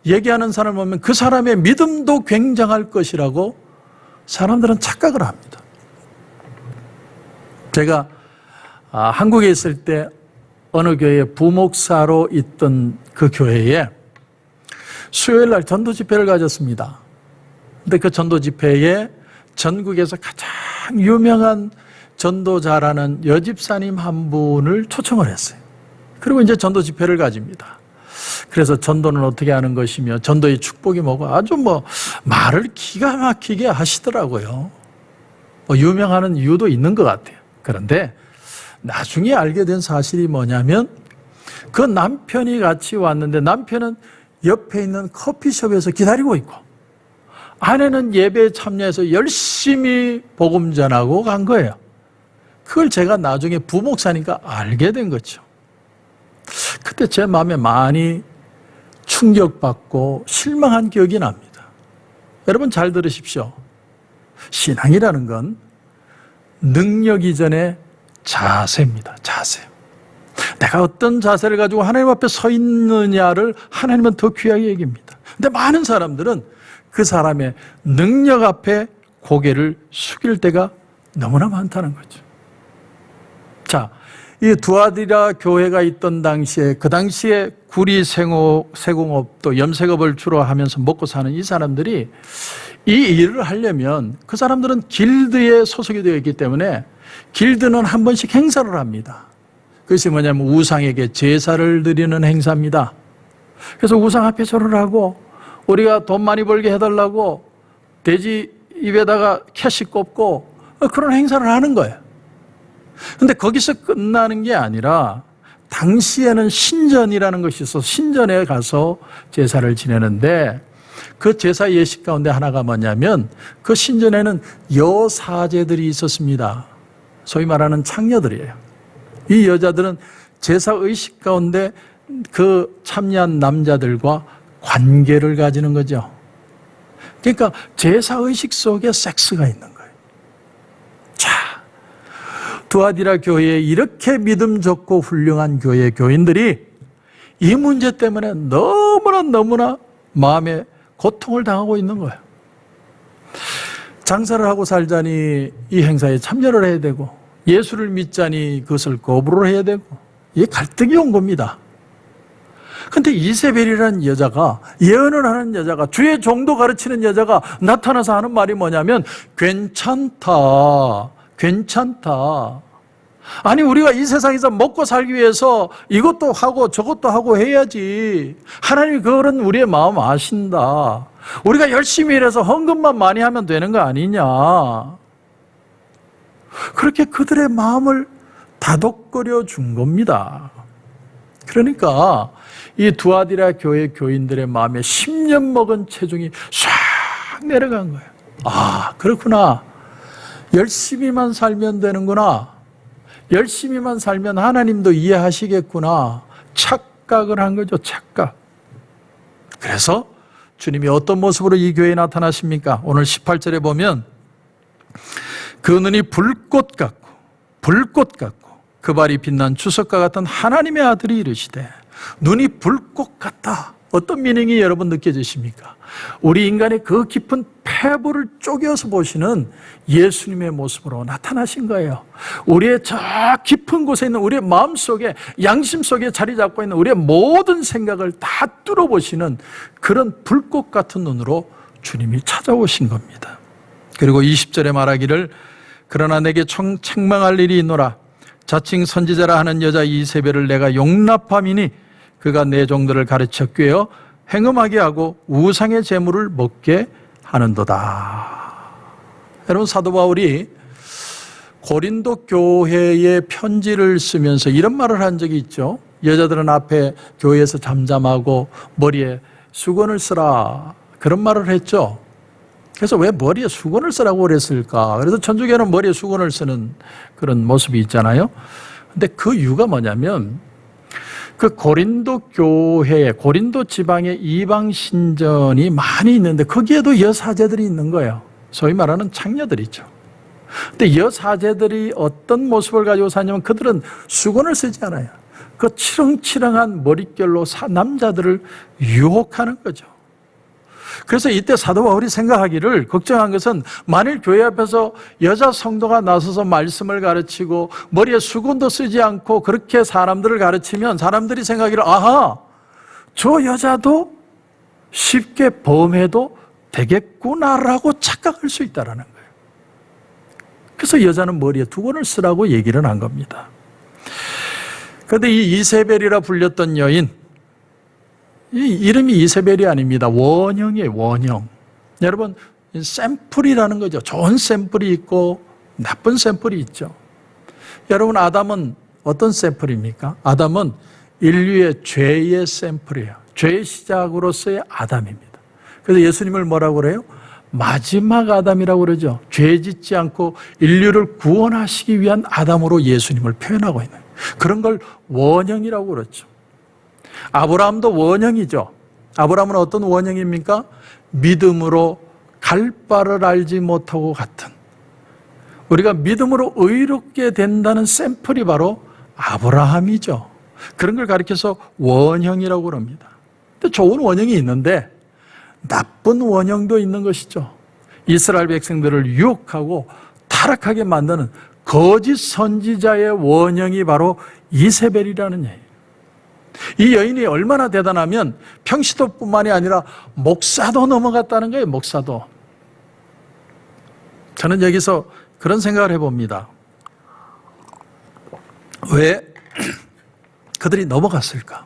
얘기하는 사람을 보면 그 사람의 믿음도 굉장할 것이라고 사람들은 착각을 합니다. 제가 한국에 있을 때 어느 교회에 부목사로 있던 그 교회에 수요일 날 전도 집회를 가졌습니다. 근데 그 전도 집회에 전국에서 가장 유명한 전도자라는 여집사님 한 분을 초청을 했어요. 그리고 이제 전도 집회를 가집니다. 그래서 전도는 어떻게 하는 것이며 전도의 축복이 뭐고 아주 말을 기가 막히게 하시더라고요. 유명하는 이유도 있는 것 같아요. 그런데 나중에 알게 된 사실이 뭐냐면 그 남편이 같이 왔는데 남편은 옆에 있는 커피숍에서 기다리고 있고 아내는 예배에 참여해서 열심히 복음 전하고 간 거예요. 그걸 제가 나중에 부목사니까 알게 된 거죠. 그때 제 마음에 많이 충격받고 실망한 기억이 납니다. 여러분 잘 들으십시오. 신앙이라는 건 능력 이전의 자세입니다. 자세. 내가 어떤 자세를 가지고 하나님 앞에 서 있느냐를 하나님은 더 귀하게 여깁니다. 근데 많은 사람들은 그 사람의 능력 앞에 고개를 숙일 때가 너무나 많다는 거죠. 자, 이 두아디라 교회가 있던 당시에 그 당시에 구리 세공업 또 염색업을 주로 하면서 먹고 사는 이 사람들이 이 일을 하려면 그 사람들은 길드에 소속이 되어 있기 때문에 길드는 한 번씩 행사를 합니다. 그것이 뭐냐면 우상에게 제사를 드리는 행사입니다. 그래서 우상 앞에 절을 하고 우리가 돈 많이 벌게 해달라고 돼지 입에다가 캐시 꼽고 그런 행사를 하는 거예요. 근데 거기서 끝나는 게 아니라 당시에는 신전이라는 것이 있어서 신전에 가서 제사를 지내는데 그 제사 예식 가운데 하나가 뭐냐면 그 신전에는 여사제들이 있었습니다. 소위 말하는 창녀들이에요. 이 여자들은 제사 의식 가운데 그 참여한 남자들과 관계를 가지는 거죠. 그러니까 제사 의식 속에 섹스가 있는 거예요. 자, 두아디라 교회에 이렇게 믿음 좋고 훌륭한 교회 교인들이 이 문제 때문에 너무나 마음에 고통을 당하고 있는 거예요. 장사를 하고 살자니 이 행사에 참여를 해야 되고 예수를 믿자니 그것을 거부를 해야 되고 이게 갈등이 온 겁니다. 근데 이세벨이라는 여자가, 예언을 하는 여자가, 주의 종도 가르치는 여자가 나타나서 하는 말이 뭐냐면 괜찮다. 괜찮다. 아니 우리가 이 세상에서 먹고 살기 위해서 이것도 하고 저것도 하고 해야지. 하나님이 그거는 우리의 마음 아신다. 우리가 열심히 일해서 헌금만 많이 하면 되는 거 아니냐. 그렇게 그들의 마음을 다독거려 준 겁니다. 그러니까 이 두아디라 교회 교인들의 마음에 10년 먹은 체중이 싹 내려간 거예요. 아, 그렇구나. 열심히만 살면 되는구나. 열심히만 살면 하나님도 이해하시겠구나. 착각을 한 거죠, 착각. 그래서 주님이 어떤 모습으로 이 교회에 나타나십니까? 오늘 18절에 보면 그 눈이 불꽃 같고 그 발이 빛난 주석과 같은 하나님의 아들이 이르시되 눈이 불꽃 같다. 어떤 미닝이 여러분 느껴지십니까? 우리 인간의 그 깊은 폐부를 쪼개서 보시는 예수님의 모습으로 나타나신 거예요. 우리의 저 깊은 곳에 있는 우리의 마음속에, 양심 속에 자리 잡고 있는 우리의 모든 생각을 다 뚫어보시는 그런 불꽃 같은 눈으로 주님이 찾아오신 겁니다. 그리고 20절에 말하기를 그러나 내게 책망할 일이 있노라. 자칭 선지자라 하는 여자 이세벨을 내가 용납함이니 그가 내 종들을 가르쳐 꿰어 행음하게 하고 우상의 제물을 먹게 하는도다. 여러분, 사도 바울이 고린도 교회에 편지를 쓰면서 이런 말을 한 적이 있죠. 여자들은 앞에 교회에서 잠잠하고 머리에 수건을 쓰라, 그런 말을 했죠. 그래서 왜 머리에 수건을 쓰라고 그랬을까? 그래서 천주교는 머리에 수건을 쓰는 그런 모습이 있잖아요. 근데 그 이유가 뭐냐면 그 고린도 교회에, 고린도 지방에 이방 신전이 많이 있는데 거기에도 여사제들이 있는 거예요. 소위 말하는 창녀들이죠. 근데 여사제들이 어떤 모습을 가지고 사냐면 그들은 수건을 쓰지 않아요. 그 치렁치렁한 머릿결로 남자들을 유혹하는 거죠. 그래서 이때 사도 바울이 생각하기를, 걱정한 것은 만일 교회 앞에서 여자 성도가 나서서 말씀을 가르치고 머리에 수건도 쓰지 않고 그렇게 사람들을 가르치면 사람들이 생각하기를, 아하, 저 여자도 쉽게 범해도 되겠구나라고 착각할 수 있다는 거예요. 그래서 여자는 머리에 두건을 쓰라고 얘기를 한 겁니다. 그런데 이 이세벨이라 불렸던 여인, 이 이름이 이세벨이 아닙니다. 원형이에요, 원형. 여러분, 샘플이라는 거죠. 좋은 샘플이 있고 나쁜 샘플이 있죠. 여러분, 아담은 어떤 샘플입니까? 아담은 인류의 죄의 샘플이에요. 죄의 시작으로서의 아담입니다. 그래서 예수님을 뭐라고 그래요? 마지막 아담이라고 그러죠. 죄 짓지 않고 인류를 구원하시기 위한 아담으로 예수님을 표현하고 있는, 그런 걸 원형이라고 그러죠. 아브라함도 원형이죠. 아브라함은 어떤 원형입니까? 믿음으로 갈 바를 알지 못하고 같은, 우리가 믿음으로 의롭게 된다는 샘플이 바로 아브라함이죠. 그런 걸 가리켜서 원형이라고 그럽니다. 근데 좋은 원형이 있는데 나쁜 원형도 있는 것이죠. 이스라엘 백성들을 유혹하고 타락하게 만드는 거짓 선지자의 원형이 바로 이세벨이라는 얘기예요. 이 여인이 얼마나 대단하면 평시도뿐만이 아니라 목사도 넘어갔다는 거예요. 목사도. 저는 여기서 그런 생각을 해봅니다. 왜 그들이 넘어갔을까?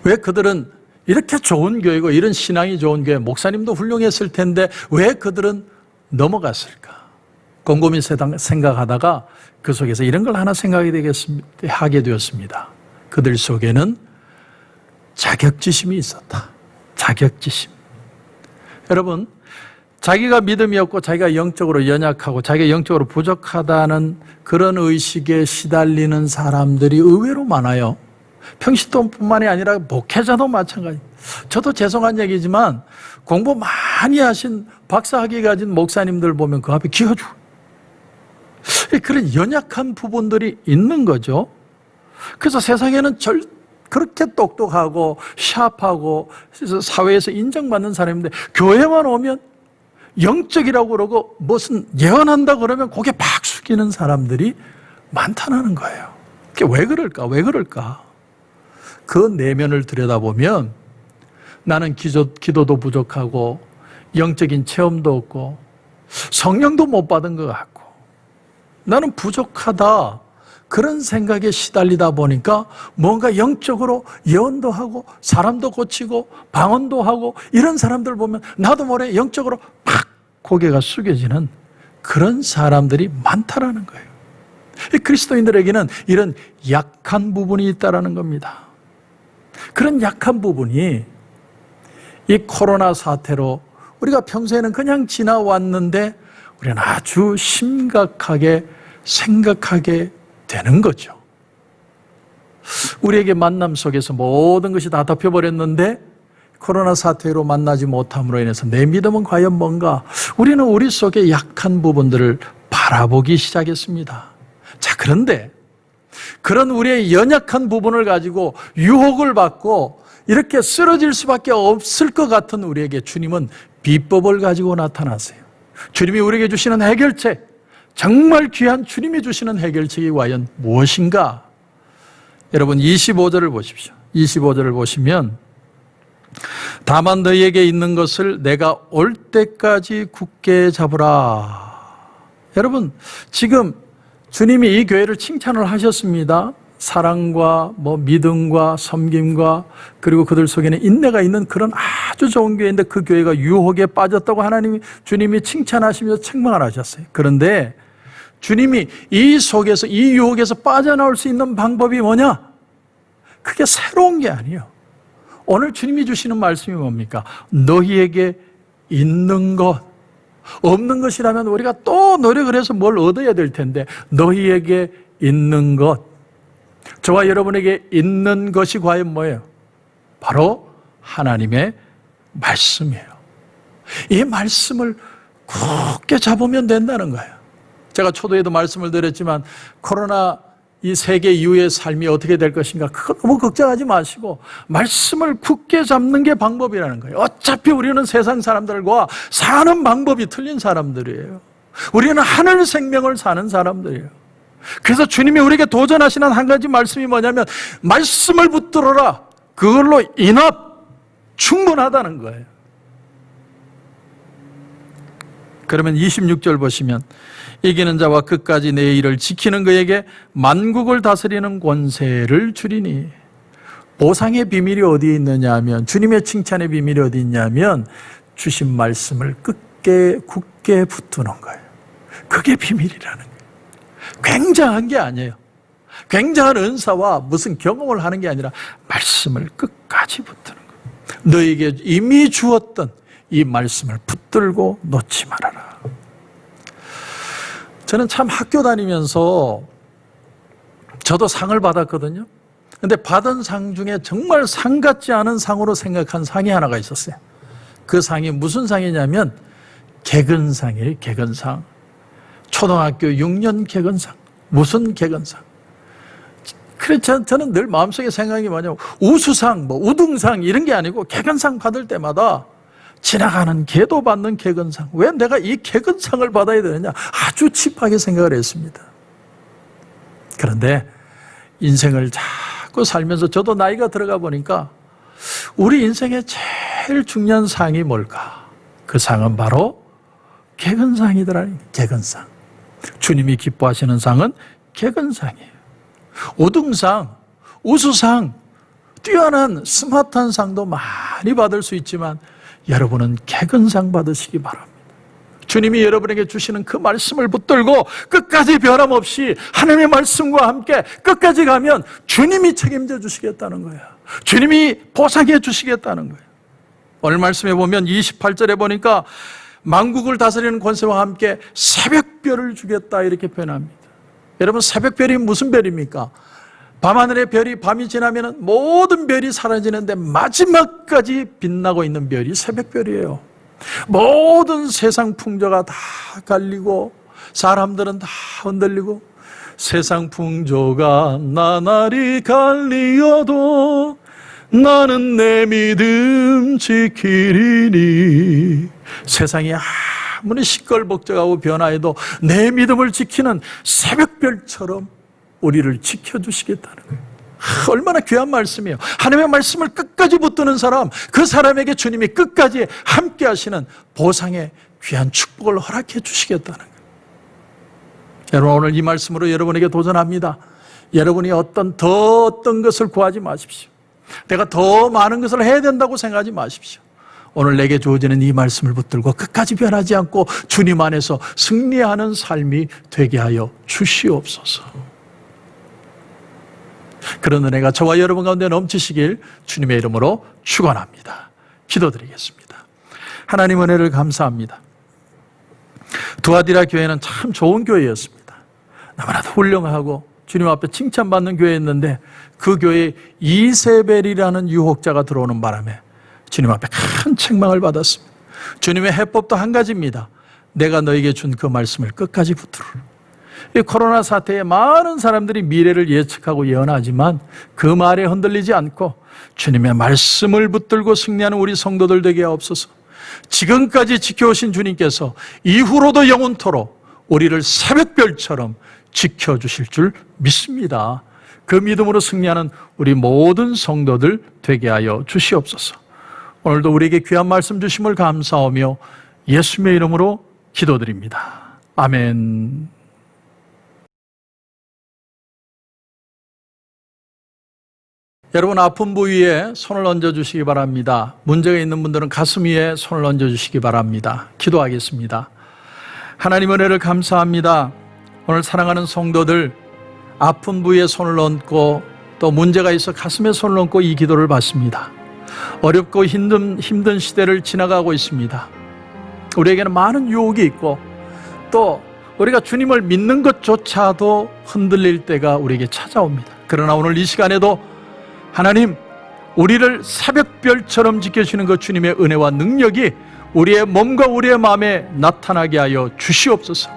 왜 그들은 이렇게 좋은 교회고 이런 신앙이 좋은 교회, 목사님도 훌륭했을 텐데 왜 그들은 넘어갔을까? 곰곰이 생각하다가 그 속에서 이런 걸 하나 하게 되었습니다. 그들 속에는 자격지심이 있었다. 자격지심. 여러분, 자기가 믿음이 없고 자기가 영적으로 연약하고 자기가 영적으로 부족하다는 그런 의식에 시달리는 사람들이 의외로 많아요. 평시도뿐만이 아니라 목회자도 마찬가지. 저도 죄송한 얘기지만 공부 많이 하신 박사학위 가진 목사님들 보면 그 앞에 기어주고, 그런 연약한 부분들이 있는 거죠. 그래서 세상에는 그렇게 똑똑하고 샤프하고 사회에서 인정받는 사람인데 교회만 오면 영적이라고 그러고 무슨 예언한다 그러면 고개 팍 숙이는 사람들이 많다는 거예요. 그게 왜 그럴까? 왜 그럴까? 그 내면을 들여다보면 나는 기도도 부족하고 영적인 체험도 없고 성령도 못 받은 것 같고 나는 부족하다, 그런 생각에 시달리다 보니까 뭔가 영적으로 예언도 하고 사람도 고치고 방언도 하고 이런 사람들 보면 나도 모르게 영적으로 팍 고개가 숙여지는 그런 사람들이 많다라는 거예요. 그리스도인들에게는 이런 약한 부분이 있다라는 겁니다. 그런 약한 부분이 이 코로나 사태로 우리가 평소에는 그냥 지나왔는데 우리는 아주 심각하게 생각하게 되는 거죠. 우리에게 만남 속에서 모든 것이 다 덮여버렸는데 코로나 사태로 만나지 못함으로 인해서 내 믿음은 과연 뭔가? 우리는 우리 속에 약한 부분들을 바라보기 시작했습니다. 자, 그런데 그런 우리의 연약한 부분을 가지고 유혹을 받고 이렇게 쓰러질 수밖에 없을 것 같은 우리에게 주님은 비법을 가지고 나타나세요. 주님이 우리에게 주시는 해결책, 정말 귀한 주님이 주시는 해결책이 과연 무엇인가? 여러분 25절을 보십시오. 25절을 보시면 다만 너희에게 있는 것을 내가 올 때까지 굳게 잡으라. 여러분 지금 주님이 이 교회를 칭찬을 하셨습니다. 사랑과 믿음과 섬김과 그리고 그들 속에는 인내가 있는 그런 아주 좋은 교회인데 그 교회가 유혹에 빠졌다고 주님이 칭찬하시면서 책망을 하셨어요. 그런데 주님이 이 속에서 이 유혹에서 빠져나올 수 있는 방법이 뭐냐? 그게 새로운 게 아니에요. 오늘 주님이 주시는 말씀이 뭡니까? 너희에게 있는 것, 없는 것이라면 우리가 또 노력을 해서 뭘 얻어야 될 텐데 너희에게 있는 것, 저와 여러분에게 있는 것이 과연 뭐예요? 바로 하나님의 말씀이에요. 이 말씀을 굳게 잡으면 된다는 거예요. 제가 초도에도 말씀을 드렸지만 코로나 이 세계 이후의 삶이 어떻게 될 것인가 그거 너무 걱정하지 마시고 말씀을 굳게 잡는 게 방법이라는 거예요. 어차피 우리는 세상 사람들과 사는 방법이 틀린 사람들이에요. 우리는 하늘 생명을 사는 사람들이에요. 그래서 주님이 우리에게 도전하시는 한 가지 말씀이 뭐냐면 말씀을 붙들어라. 그걸로 인합 충분하다는 거예요. 그러면 26절 보시면 이기는 자와 끝까지 내 일을 지키는 그에게 만국을 다스리는 권세를 주리니. 보상의 비밀이 어디에 있느냐 하면, 주님의 칭찬의 비밀이 어디 있냐면 주신 말씀을 굳게 붙드는 거예요. 그게 비밀이라는 거예요. 굉장한 게 아니에요. 굉장한 은사와 무슨 경험을 하는 게 아니라 말씀을 끝까지 붙드는 거예요. 너에게 이미 주었던 이 말씀을 붙들고 놓지 말아라. 저는 참 학교 다니면서 저도 상을 받았거든요. 근데 받은 상 중에 정말 상 같지 않은 상으로 생각한 상이 하나가 있었어요. 그 상이 무슨 상이냐면 개근상이에요. 개근상. 초등학교 6년 개근상. 무슨 개근상. 그래서 저는 늘 마음속에 생각이 뭐냐면 우수상, 우등상 이런 게 아니고 개근상 받을 때마다 지나가는 개도 받는 개근상. 왜 내가 이 개근상을 받아야 되느냐? 아주 칩하게 생각을 했습니다. 그런데 인생을 자꾸 살면서 저도 나이가 들어가 보니까 우리 인생의 제일 중요한 상이 뭘까? 그 상은 바로 개근상이더라니. 개근상. 주님이 기뻐하시는 상은 개근상이에요. 우등상, 우수상, 뛰어난 스마트한 상도 많이 받을 수 있지만 여러분은 개근상 받으시기 바랍니다. 주님이 여러분에게 주시는 그 말씀을 붙들고 끝까지 변함없이 하나님의 말씀과 함께 끝까지 가면 주님이 책임져 주시겠다는 거예요. 주님이 보상해 주시겠다는 거예요. 오늘 말씀에 보면 28절에 보니까 만국을 다스리는 권세와 함께 새벽별을 주겠다 이렇게 표현합니다. 여러분 새벽별이 무슨 별입니까? 밤하늘의 별이 밤이 지나면 모든 별이 사라지는데 마지막까지 빛나고 있는 별이 새벽별이에요. 모든 세상 풍조가 다 갈리고 사람들은 다 흔들리고 세상 풍조가 나날이 갈리어도 나는 내 믿음 지키리니. 세상이 아무리 시끌벅적하고 변화해도 내 믿음을 지키는 새벽별처럼 우리를 지켜주시겠다는 거예요. 얼마나 귀한 말씀이에요. 하나님의 말씀을 끝까지 붙드는 사람, 그 사람에게 주님이 끝까지 함께 하시는 보상의 귀한 축복을 허락해 주시겠다는 거예요. 여러분, 오늘 이 말씀으로 여러분에게 도전합니다. 여러분이 어떤 것을 구하지 마십시오. 내가 더 많은 것을 해야 된다고 생각하지 마십시오. 오늘 내게 주어지는 이 말씀을 붙들고 끝까지 변하지 않고 주님 안에서 승리하는 삶이 되게 하여 주시옵소서. 그런 은혜가 저와 여러분 가운데 넘치시길 주님의 이름으로 축원합니다. 기도드리겠습니다. 하나님 은혜를 감사합니다. 두아디라 교회는 참 좋은 교회였습니다. 너무나도 훌륭하고 주님 앞에 칭찬받는 교회였는데 그 교회에 이세벨이라는 유혹자가 들어오는 바람에 주님 앞에 큰 책망을 받았습니다. 주님의 해법도 한 가지입니다. 내가 너에게 준 그 말씀을 끝까지 붙들어라. 이 코로나 사태에 많은 사람들이 미래를 예측하고 예언하지만 그 말에 흔들리지 않고 주님의 말씀을 붙들고 승리하는 우리 성도들 되게 하옵소서. 지금까지 지켜오신 주님께서 이후로도 영원토록 우리를 새벽별처럼 지켜주실 줄 믿습니다. 그 믿음으로 승리하는 우리 모든 성도들 되게 하여 주시옵소서. 오늘도 우리에게 귀한 말씀 주심을 감사하며 예수님의 이름으로 기도드립니다. 아멘. 여러분, 아픈 부위에 손을 얹어주시기 바랍니다. 문제가 있는 분들은 가슴 위에 손을 얹어주시기 바랍니다. 기도하겠습니다. 하나님 은혜를 감사합니다. 오늘 사랑하는 성도들, 아픈 부위에 손을 얹고 또 문제가 있어 가슴에 손을 얹고 이 기도를 받습니다. 어렵고 힘든 시대를 지나가고 있습니다. 우리에게는 많은 유혹이 있고 또 우리가 주님을 믿는 것조차도 흔들릴 때가 우리에게 찾아옵니다. 그러나 오늘 이 시간에도 하나님, 우리를 새벽별처럼 지켜주시는 그 주님의 은혜와 능력이 우리의 몸과 우리의 마음에 나타나게 하여 주시옵소서.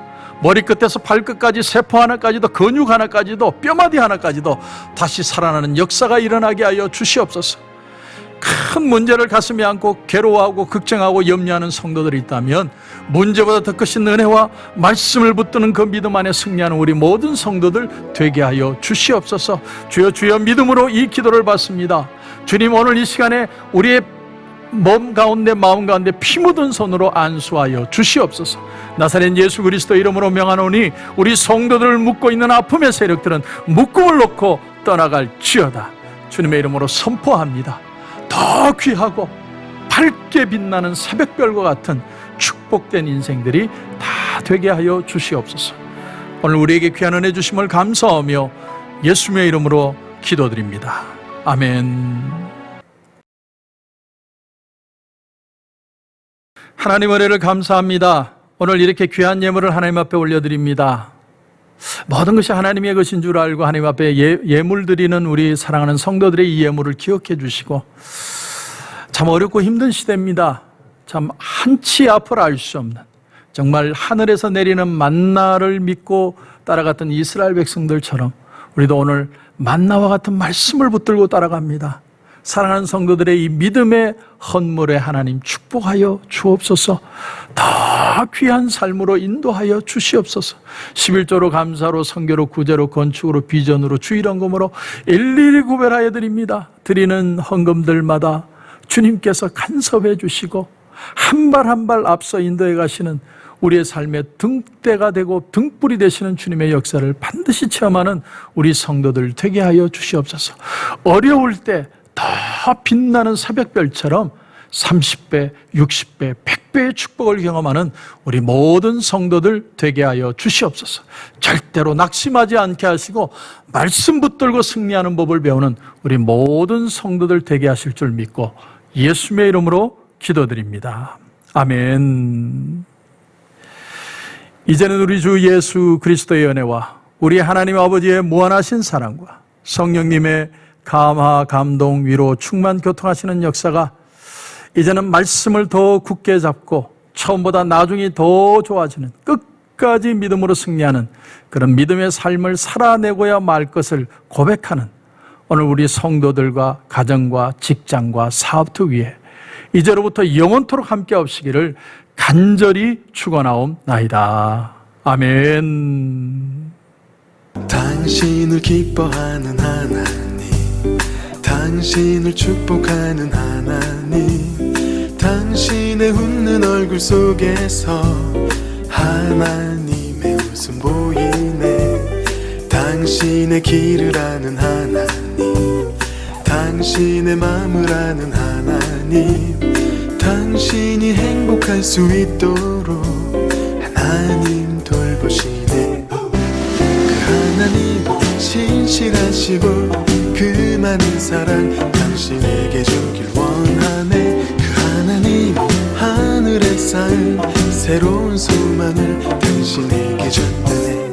머리끝에서 발끝까지 세포 하나까지도 근육 하나까지도 뼈마디 하나까지도 다시 살아나는 역사가 일어나게 하여 주시옵소서. 큰 문제를 가슴에 안고 괴로워하고 걱정하고 염려하는 성도들이 있다면 문제보다 더 크신 은혜와 말씀을 붙드는 그 믿음 안에 승리하는 우리 모든 성도들 되게 하여 주시옵소서. 주여, 주여 믿음으로 이 기도를 받습니다. 주님, 오늘 이 시간에 우리의 몸 가운데 마음 가운데 피 묻은 손으로 안수하여 주시옵소서. 나사렛 예수 그리스도 이름으로 명하노니 우리 성도들을 묶고 있는 아픔의 세력들은 묶음을 놓고 떠나갈지어다. 주님의 이름으로 선포합니다. 더 귀하고 밝게 빛나는 새벽별과 같은 축복된 인생들이 다 되게 하여 주시옵소서. 오늘 우리에게 귀한 은혜 주심을 감사하며 예수님의 이름으로 기도드립니다. 아멘. 하나님 은혜를 감사합니다. 오늘 이렇게 귀한 예물을 하나님 앞에 올려드립니다. 모든 것이 하나님의 것인 줄 알고 하나님 앞에 예물 드리는 우리 사랑하는 성도들의 이 예물을 기억해 주시고, 참 어렵고 힘든 시대입니다. 참 한치 앞을 알 수 없는, 정말 하늘에서 내리는 만나를 믿고 따라갔던 이스라엘 백성들처럼 우리도 오늘 만나와 같은 말씀을 붙들고 따라갑니다. 사랑하는 성도들의 이 믿음의 헌물에 하나님 축복하여 주옵소서. 더 귀한 삶으로 인도하여 주시옵소서. 11조로 감사로 선교로 구제로 건축으로 비전으로 주일헌금으로 일일이 구별하여 드립니다. 드리는 헌금들마다 주님께서 간섭해 주시고 한 발 한 발 앞서 인도해 가시는 우리의 삶의 등대가 되고 등불이 되시는 주님의 역사를 반드시 체험하는 우리 성도들 되게 하여 주시옵소서. 어려울 때 더 빛나는 새벽별처럼 30배, 60배, 100배의 축복을 경험하는 우리 모든 성도들 되게 하여 주시옵소서. 절대로 낙심하지 않게 하시고 말씀 붙들고 승리하는 법을 배우는 우리 모든 성도들 되게 하실 줄 믿고 예수님의 이름으로 기도드립니다. 아멘. 이제는 우리 주 예수 그리스도의 은혜와 우리 하나님 아버지의 무한하신 사랑과 성령님의 감화, 감동, 위로, 충만, 교통하시는 역사가 이제는 말씀을 더 굳게 잡고 처음보다 나중이 더 좋아지는 끝까지 믿음으로 승리하는 그런 믿음의 삶을 살아내고야 말 것을 고백하는 오늘 우리 성도들과 가정과 직장과 사업터 위에 이제로부터 영원토록 함께 하시기를 간절히 축원하옵나이다. 아멘.
당신을 기뻐하는 하나님, 당신을 축복하는 하나님, 당신의 웃는 얼굴 속에서 하나님의 웃음 보이네. 당신의 길을 아는 하나님, 당신의 마음을 아는 하나님, 당신이 행복할 수 있도록 하나님 돌보시네. 그 하나님 신실하시고 그 많은 사랑 당신에게 주길 원하네. 그 하나님 하늘에 쌓은 새로운 소망을 당신에게 준다네.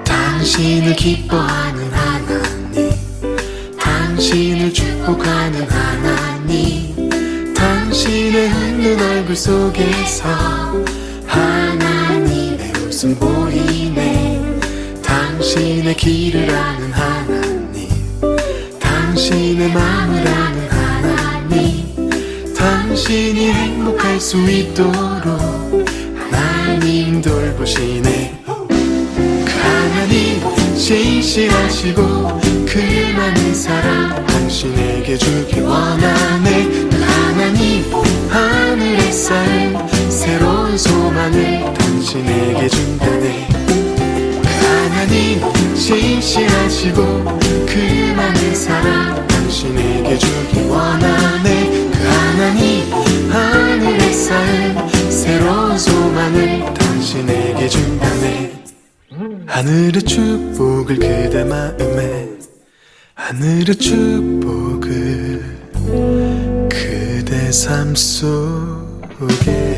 당신을 기뻐하는 하나님, 당신을 축복하는 하나님, 당신의 웃는 얼굴 속에서 하나님의 웃음 보이네. 당신의 길을 아는 하나님, 당신의 마음을 아는 하나님, 당신이 행복할 수 있도록 하나님 돌보시네. 하나님 신실하시고 그 많은 사랑 당신에게 주길 원하네. 그 하나님 하늘에 쌓은 새로운 소망을 당신에게 준다네. 그 하나님 신실하시고 그 많은 사랑 당신에게 주길 원하네. 그 하나님 하늘에 쌓은 새로운 소망을 당신에게 준다네. 하늘의 축복을 그대 마음에, 하늘의 축복을 그대 삶 속에